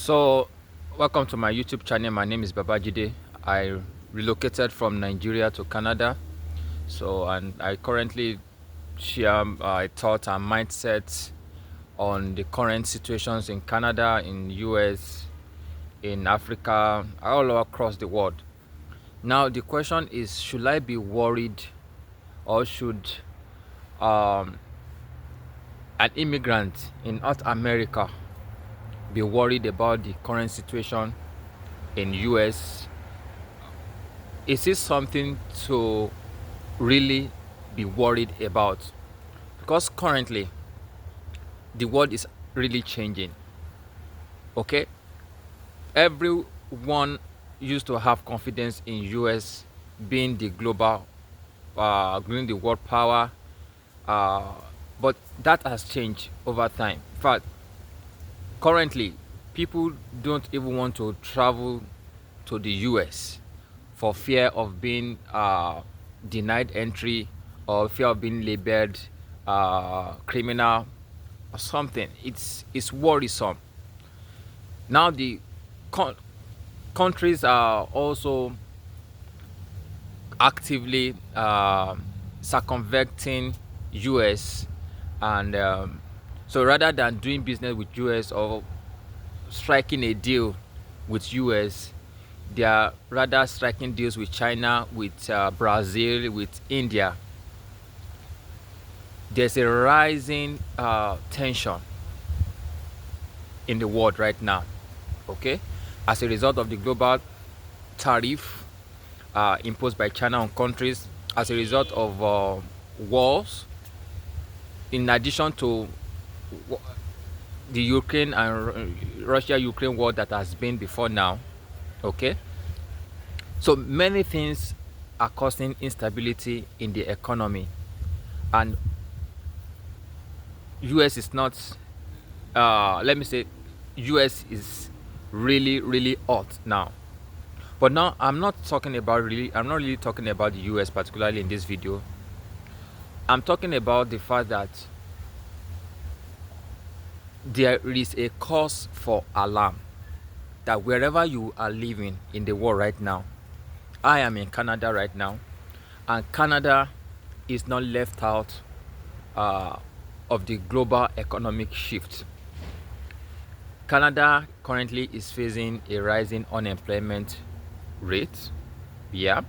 So, welcome to my YouTube channel. My name is Babajide. I relocated from Nigeria to Canada. And I currently share my thoughts and mindsets on the current situations in Canada, in US, in Africa, all across the world. Now, the question is, should I be worried, or should um, an immigrant in North America be worried about the current situation in US? Is this something to really be worried about? Because currently the world is really changing. Okay, everyone used to have confidence in US being the global, being the world power, uh, but that has changed over time. In fact, currently people don't even want to travel to the US for fear of being denied entry, or fear of being labeled criminal or something. It's worrisome. Now the con- countries are also actively circumventing US, and so rather than doing business with US or striking a deal with US, they are rather striking deals with China, with Brazil, with India. There's a rising tension in the world right now, okay, as a result of the global tariff imposed by China on countries, as a result of wars, in addition to the Ukraine and Russia-Ukraine war that has been before now, okay. So many things are causing instability in the economy, and US is not, let me say, US is really hot now. But now I'm not really talking about the US particularly in this video. I'm talking about the fact that there is a cause for alarm, that wherever you are living in the world right now, I am in Canada right now, and Canada is not left out uh, of the global economic shift. Canada currently is facing a rising unemployment rate. Yeah.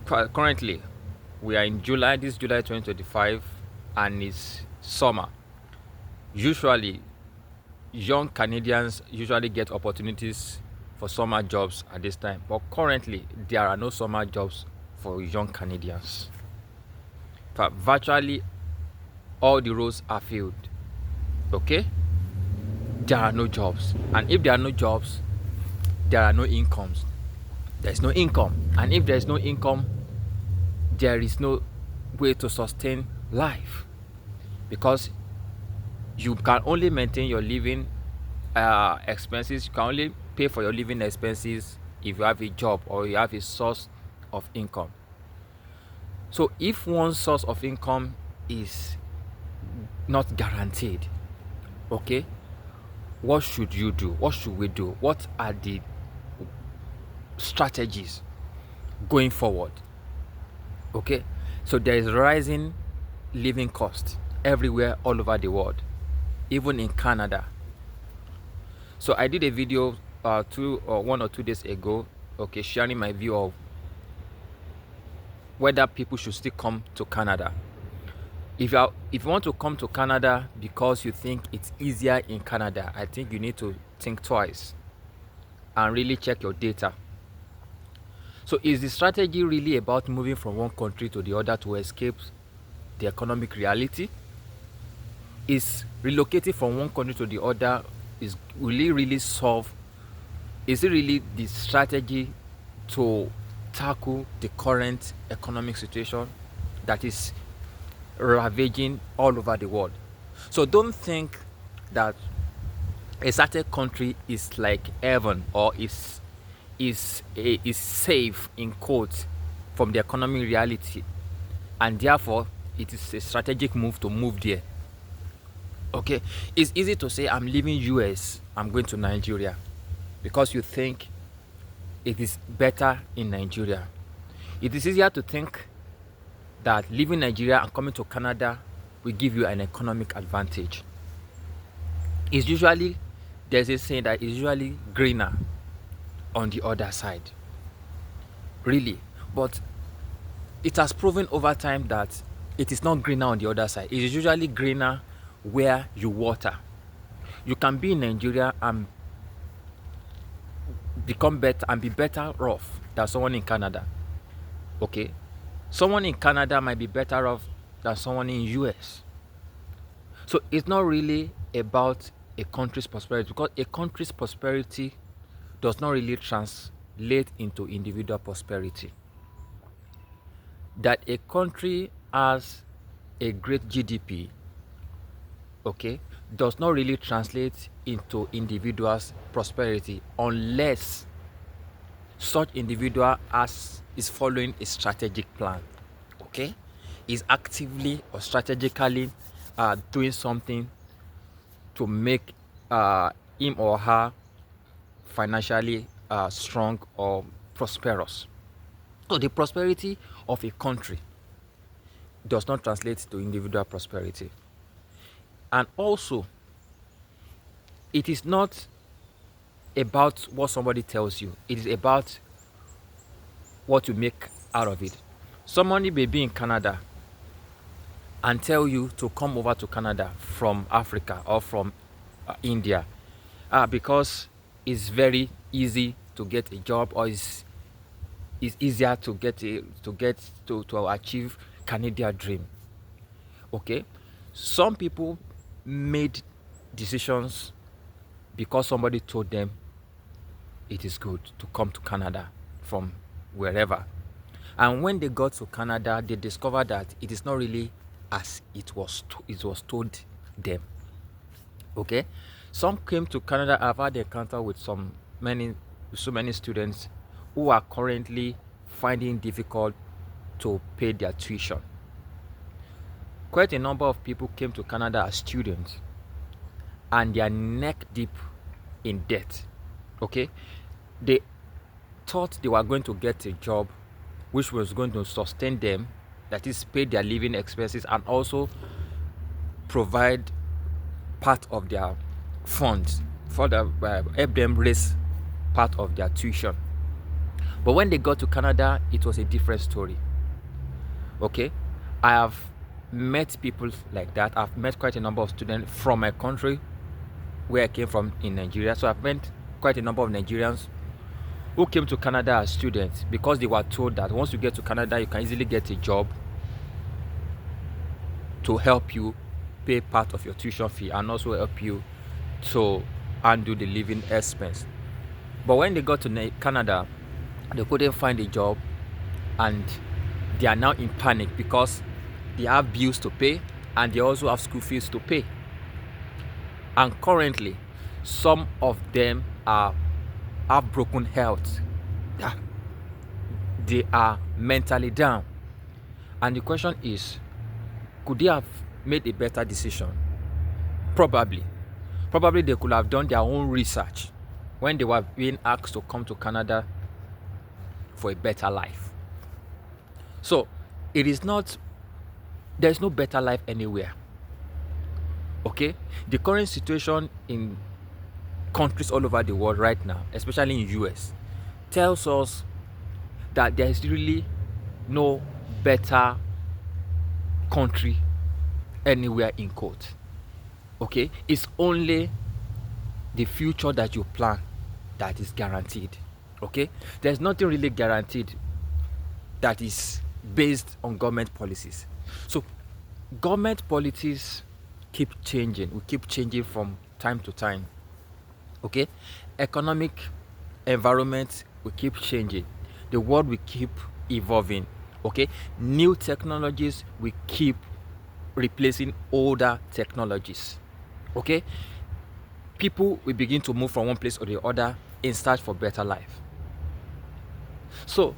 Currently, we are in July, this July 2025, and it's summer. Usually, young Canadians usually get opportunities for summer jobs at this time, but currently, there are no summer jobs for young Canadians. But virtually all the roles are filled. Okay? There are no jobs. And if there are no jobs, there are no incomes. There's no income. And if there's no income, there is no way to sustain life, because you can only maintain your living expenses. You can only pay for your living expenses if you have a job or you have a source of income. So if one source of income is not guaranteed, okay, what should you do? What should we do? What are the strategies going forward? Okay, so there is rising living cost everywhere all over the world, even in Canada. So I did a video 1 or 2 days ago, okay, sharing my view of whether people should still come to Canada. If you want to come to Canada because you think it's easier in Canada, I think you need to think twice and really check your data. So is the strategy really about moving from one country to the other to escape the economic reality? Is relocating from one country to the other, will it really solve? Is it really the strategy to tackle the current economic situation that is ravaging all over the world? So don't think that a certain country is like heaven, or is safe in quotes from the economic reality, and therefore it is a strategic move to move there. Okay, it's easy to say I'm leaving US, I'm going to Nigeria, because you think it is better in Nigeria. It is easier to think that leaving Nigeria and coming to Canada will give you an economic advantage. It's usually, there's a saying that it's usually greener on the other side, really. But it has proven over time that it is not greener on the other side. It is usually greener where you water. You can be in Nigeria and become better and be better off than someone in Canada. Okay, someone in Canada might be better off than someone in US. So it's not really about a country's prosperity, because a country's prosperity does not really translate into individual prosperity. That a country has a great GDP, okay, does not really translate into individuals' prosperity unless such individual is following a strategic plan, okay, is actively or strategically doing something to make him or her financially strong or prosperous. So the prosperity of a country does not translate to individual prosperity. And also, it is not about what somebody tells you, it is about what you make out of it. Somebody may be in Canada and tell you to come over to Canada from Africa or from India because it's very easy to get a job, or it's easier to to achieve Canadian dream. Okay, some people made decisions because somebody told them it is good to come to Canada from wherever. And when they got to Canada, they discovered that it is not really as it was told them. Okay, some came to Canada. I've had encounter with so many students who are currently finding difficult to pay their tuition. Quite a number of people came to Canada as students and they are neck deep in debt. Okay, they thought they were going to get a job which was going to sustain them, that is, pay their living expenses and also provide part of their funds for the help them raise part of their tuition. But when they got to Canada, it was a different story. Okay, I have met people like that. I've met quite a number of students from my country where I came from in Nigeria. So I've met quite a number of Nigerians who came to Canada as students because they were told that once you get to Canada, you can easily get a job to help you pay part of your tuition fee and also help you to undo the living expense. But when they got to Canada, they couldn't find a job and they are now in panic because they have bills to pay and they also have school fees to pay. And currently, some of them have broken health. They are mentally down. And the question is, could they have made a better decision? Probably. Probably they could have done their own research when they were being asked to come to Canada for a better life. So, there's no better life anywhere. Okay? The current situation in countries all over the world right now, especially in US, tells us that there is really no better country anywhere in quote. Okay, it's only the future that you plan that is guaranteed. Okay, there's nothing really guaranteed that is based on government policies. So government policies keep changing. We keep changing from time to time. Okay, economic environment will keep changing. The world will keep evolving. Okay, new technologies will keep replacing older technologies. Okay, people will begin to move from one place or the other in search for better life. So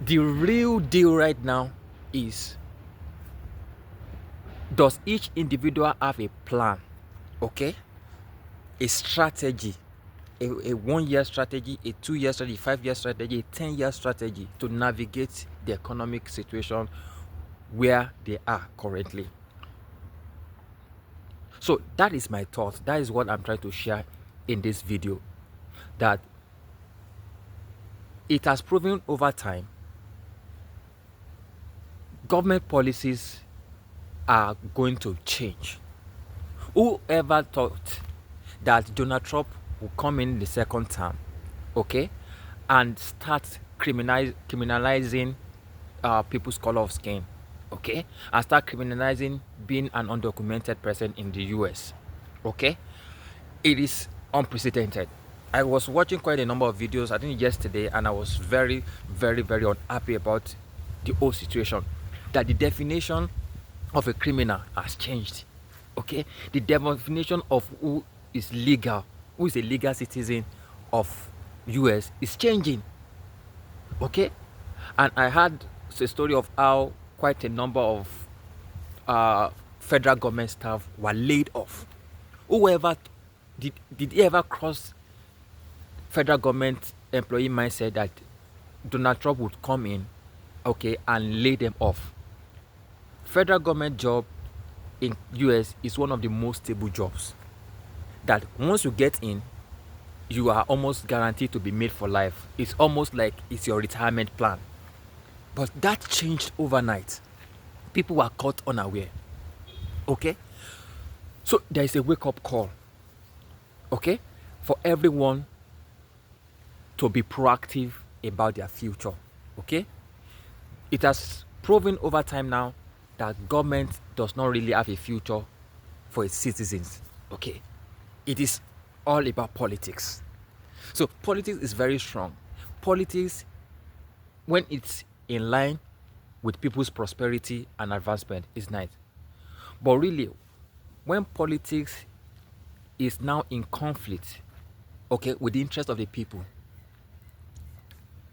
the real deal right now is Does each individual have a plan? Okay, a strategy, a 1 year strategy, a 2 year strategy, 5 year strategy, a 10 year strategy to navigate the economic situation where they are currently? So that is my thought. That is what I'm trying to share in this video, that it has proven over time government policies are going to change. Whoever thought that Donald Trump will come in the second term, okay, and start criminalizing people's color of skin, okay, and start criminalizing being an undocumented person in the US, okay, it is unprecedented. I was watching quite a number of videos, I think yesterday, and I was very, very, very unhappy about the whole situation. That the definition of a criminal has changed. Okay, the definition of who is legal, who is a legal citizen of US is changing. Okay, and I heard a story of how quite a number of federal government staff were laid off. Whoever did he ever cross federal government employee mindset that Donald Trump would come in, okay, and lay them off? Federal government job in US is one of the most stable jobs, that once you get in, you are almost guaranteed to be made for life. It's almost like it's your retirement plan. But that changed overnight. People were caught unaware. Okay, so there is a wake-up call, okay, for everyone to be proactive about their future. Okay, it has proven over time now that government does not really have a future for its citizens. Okay, it is all about politics. So politics is very strong. Politics, when it's in line with people's prosperity and advancement, is nice. But really, when politics is now in conflict, okay, with the interest of the people,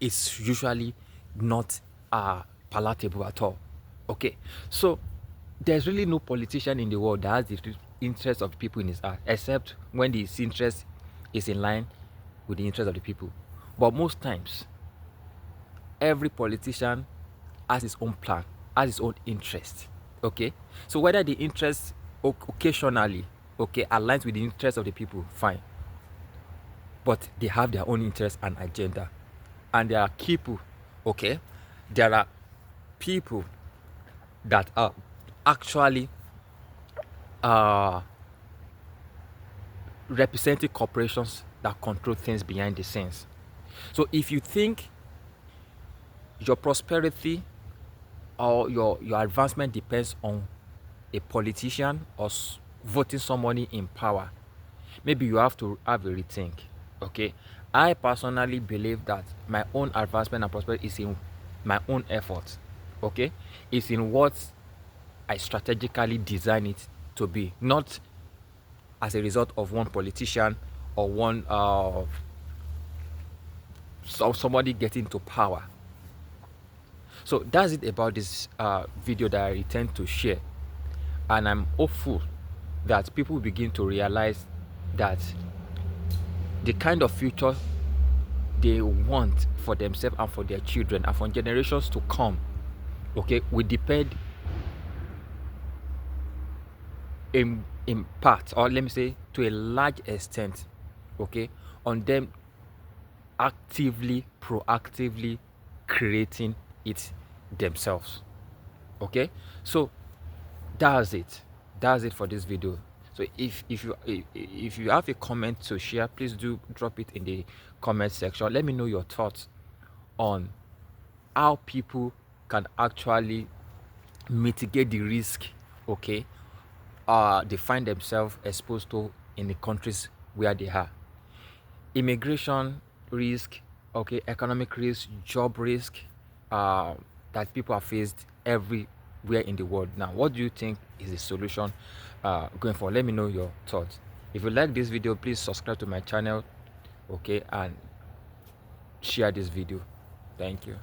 it's usually not palatable at all. Okay, so there's really no politician in the world that has the interest of people in his heart, except when his interest is in line with the interest of the people. But most times, every politician has his own plan, has his own interest. Okay, so whether the interest occasionally, okay, aligns with the interest of the people, fine. But they have their own interest and agenda, and there are people, okay, there are people that are actually representing corporations that control things behind the scenes. So if you think your prosperity or your advancement depends on a politician or voting somebody in power, maybe you have to have a rethink. Okay, I personally believe that my own advancement and prosperity is in my own effort. Okay, it's in what I strategically design it to be, not as a result of one politician or one somebody getting to power. So that's it about this video that I intend to share, and I'm hopeful that people begin to realize that the kind of future they want for themselves and for their children and for generations to come, okay, will depend in part, or let me say to a large extent, okay, on them actively, proactively creating it themselves. Okay, so that's it for this video. So if you have a comment to share, please do drop it in the comment section. Let me know your thoughts on how people can actually mitigate the risk, okay, they find themselves exposed to in the countries where they are. Immigration risk, okay, economic risk, job risk, that people are faced everywhere in the world. Now, what do you think is the solution going forward? Let me know your thoughts. If you like this video, please subscribe to my channel, okay, and share this video. Thank you.